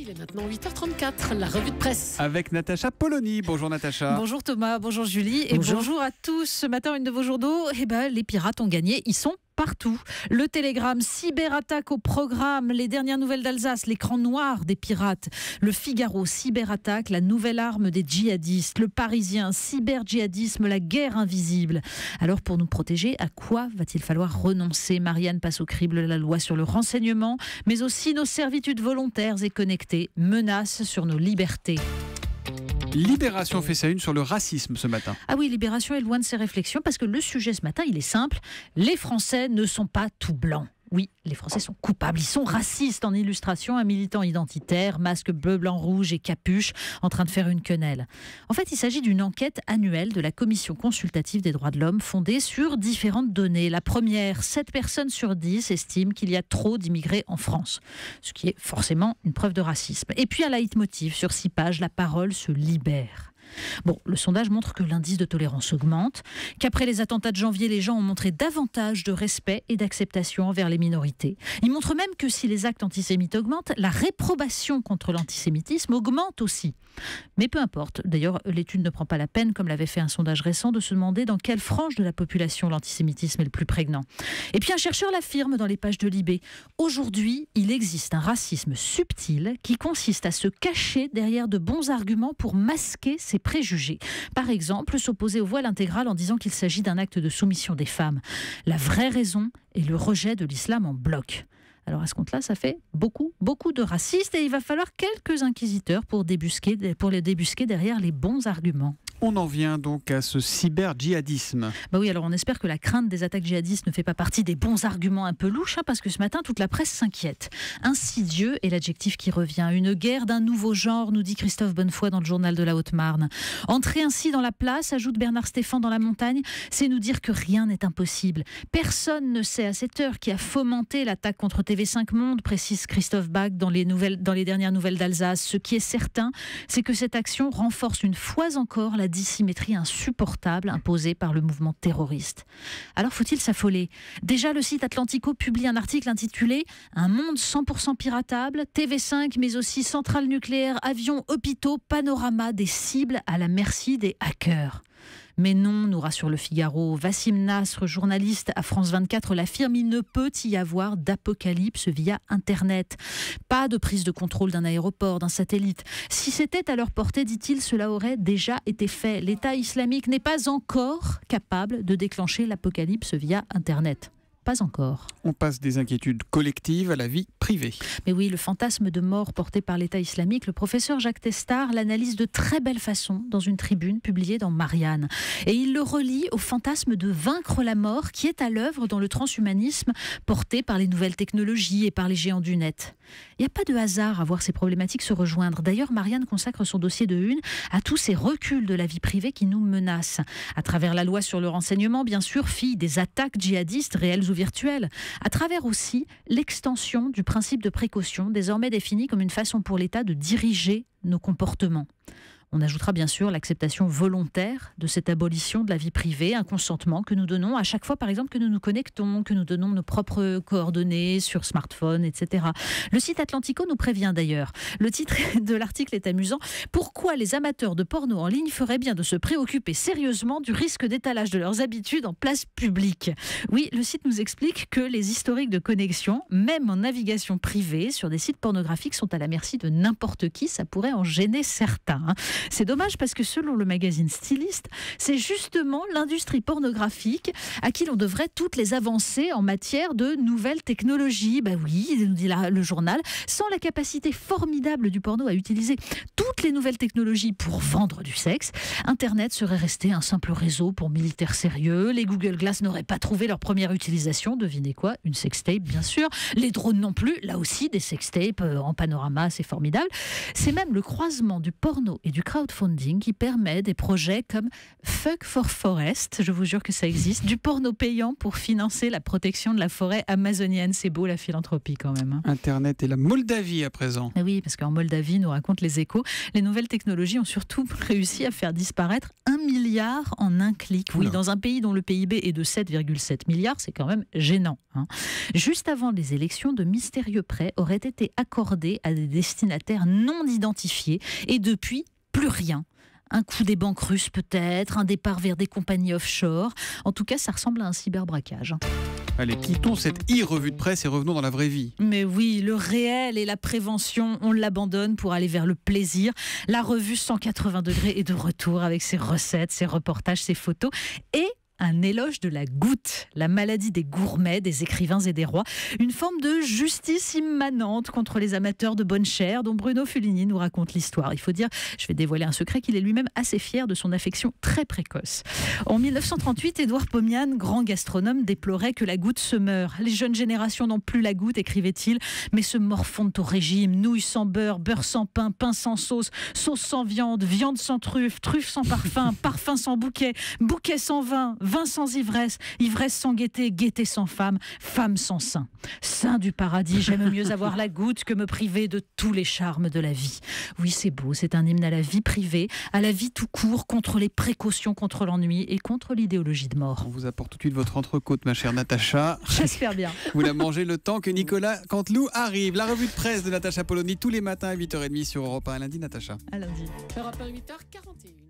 Il est maintenant 8h34, la revue de presse. Avec Natacha Polony. Bonjour Natacha. Bonjour Thomas, bonjour Julie et bonjour à tous. Ce matin, une de vos journaux, les pirates ont gagné, ils sont partout. Le Télégramme, cyberattaque au programme, les dernières nouvelles d'Alsace, l'écran noir des pirates. Le Figaro, cyberattaque, la nouvelle arme des djihadistes. Le Parisien, cyber-djihadisme, la guerre invisible. Alors pour nous protéger, à quoi va-t-il falloir renoncer? Marianne passe au crible la loi sur le renseignement, mais aussi nos servitudes volontaires et connectées, menaces sur nos libertés. Libération fait sa une sur le racisme ce matin. Ah oui, Libération est loin de ses réflexions parce que le sujet ce matin, il est simple. Les Français ne sont pas tout blancs. Oui, les Français sont coupables, ils sont racistes. En illustration, un militant identitaire, masque bleu, blanc, rouge et capuche, en train de faire une quenelle. En fait, il s'agit d'une enquête annuelle de la Commission consultative des droits de l'homme fondée sur différentes données. La première, 7 personnes sur 10 estiment qu'il y a trop d'immigrés en France, ce qui est forcément une preuve de racisme. Et puis un leitmotiv sur 6 pages, la parole se libère. Bon, le sondage montre que l'indice de tolérance augmente, qu'après les attentats de janvier, les gens ont montré davantage de respect et d'acceptation envers les minorités. Il montre même que si les actes antisémites augmentent, la réprobation contre l'antisémitisme augmente aussi. Mais peu importe. D'ailleurs, l'étude ne prend pas la peine, comme l'avait fait un sondage récent, de se demander dans quelle frange de la population l'antisémitisme est le plus prégnant. Et puis un chercheur l'affirme dans les pages de Libé. Aujourd'hui, il existe un racisme subtil qui consiste à se cacher derrière de bons arguments pour masquer ses préjugés. Par exemple, s'opposer au voile intégral en disant qu'il s'agit d'un acte de soumission des femmes. La vraie raison est le rejet de l'islam en bloc. Alors à ce compte-là, ça fait beaucoup de racistes et il va falloir quelques inquisiteurs pour les débusquer derrière les bons arguments. On en vient donc à ce cyber-djihadisme. Bah oui, alors on espère que la crainte des attaques djihadistes ne fait pas partie des bons arguments un peu louches, parce que ce matin, toute la presse s'inquiète. Insidieux est l'adjectif qui revient. Une guerre d'un nouveau genre, nous dit Christophe Bonnefoy dans le journal de la Haute-Marne. Entrer ainsi dans la place, ajoute Bernard Stéphan dans La Montagne, c'est nous dire que rien n'est impossible. Personne ne sait à cette heure qui a fomenté l'attaque contre TV5 Monde, précise Christophe Bach dans les dernières nouvelles d'Alsace. Ce qui est certain, c'est que cette action renforce une fois encore la dissymétrie insupportable imposée par le mouvement terroriste. Alors faut-il s'affoler? Déjà, le site Atlantico publie un article intitulé « Un monde 100% piratable, TV5 mais aussi centrales nucléaires, avions, hôpitaux, panorama des cibles à la merci des hackers ». Mais non, nous rassure le Figaro. Wassim Nasr, journaliste à France 24, l'affirme, il ne peut y avoir d'apocalypse via Internet. Pas de prise de contrôle d'un aéroport, d'un satellite. Si c'était à leur portée, dit-il, cela aurait déjà été fait. L'État islamique n'est pas encore capable de déclencher l'apocalypse via Internet. Pas encore. On passe des inquiétudes collectives à la vie privée. Mais oui, le fantasme de mort porté par l'État islamique, le professeur Jacques Testard l'analyse de très belle façon dans une tribune publiée dans Marianne. Et il le relie au fantasme de vaincre la mort qui est à l'œuvre dans le transhumanisme porté par les nouvelles technologies et par les géants du net. Il n'y a pas de hasard à voir ces problématiques se rejoindre. D'ailleurs, Marianne consacre son dossier de une à tous ces reculs de la vie privée qui nous menacent. À travers la loi sur le renseignement, bien sûr, fille des attaques djihadistes réelles ou virtuelles. À travers aussi l'extension du principe de précaution, désormais défini comme une façon pour l'État de diriger nos comportements. On ajoutera bien sûr l'acceptation volontaire de cette abolition de la vie privée, un consentement que nous donnons à chaque fois, par exemple, que nous nous connectons, que nous donnons nos propres coordonnées sur smartphone, etc. Le site Atlantico nous prévient d'ailleurs. Le titre de l'article est amusant. Pourquoi les amateurs de porno en ligne feraient bien de se préoccuper sérieusement du risque d'étalage de leurs habitudes en place publique? Oui, le site nous explique que les historiques de connexion, même en navigation privée, sur des sites pornographiques, sont à la merci de n'importe qui. Ça pourrait en gêner certains. C'est dommage parce que selon le magazine Styliste, c'est justement l'industrie pornographique à qui l'on devrait toutes les avancées en matière de nouvelles technologies. Ben oui, nous dit le journal, sans la capacité formidable du porno à utiliser toutes les nouvelles technologies pour vendre du sexe, Internet serait resté un simple réseau pour militaires sérieux, les Google Glass n'auraient pas trouvé leur première utilisation, devinez quoi, une sextape bien sûr, les drones non plus, là aussi des sextapes en panorama, c'est formidable. C'est même le croisement du porno et du crowdfunding qui permet des projets comme Fuck for Forest, je vous jure que ça existe, du porno payant pour financer la protection de la forêt amazonienne. C'est beau la philanthropie quand même. Internet et la Moldavie à présent. Et oui, parce qu'en Moldavie, nous racontent les Échos, les nouvelles technologies ont surtout réussi à faire disparaître 1 milliard milliards en un clic. Oui, Oula. dans un pays dont le PIB est de 7,7 milliards, c'est quand même gênant. Juste avant les élections, de mystérieux prêts auraient été accordés à des destinataires non identifiés. Et depuis, plus rien. Un coup des banques russes peut-être, un départ vers des compagnies offshore. En tout cas, ça ressemble à un cyberbraquage. Allez, quittons cette e-revue de presse et revenons dans la vraie vie. Mais oui, le réel et la prévention, on l'abandonne pour aller vers le plaisir. La revue 180 degrés est de retour avec ses recettes, ses reportages, ses photos et un éloge de la goutte, la maladie des gourmets, des écrivains et des rois. Une forme de justice immanente contre les amateurs de bonne chair dont Bruno Fulini nous raconte l'histoire. Il faut dire, je vais dévoiler un secret, qu'il est lui-même assez fier de son affection très précoce. En 1938, Édouard Pomian, grand gastronome, déplorait que la goutte se meurt. Les jeunes générations n'ont plus la goutte, écrivait-il, mais se morfondent au régime. Nouilles sans beurre, beurre sans pain, pain sans sauce, sauce sans viande, viande sans truffe, truffe sans parfum, parfum sans bouquet, bouquet sans vin, vin sans ivresse, ivresse sans gaieté, gaieté sans femme, femme sans sein. Sein du paradis, j'aime mieux avoir la goutte que me priver de tous les charmes de la vie. Oui, c'est beau, c'est un hymne à la vie privée, à la vie tout court, contre les précautions, contre l'ennui et contre l'idéologie de mort. On vous apporte tout de suite votre entrecôte, ma chère Natacha. J'espère bien. Vous la mangez le temps que Nicolas Canteloup arrive. La revue de presse de Natacha Polony tous les matins à 8h30 sur Europe 1. Lundi, Natacha. À lundi. Europe 1, 8h41.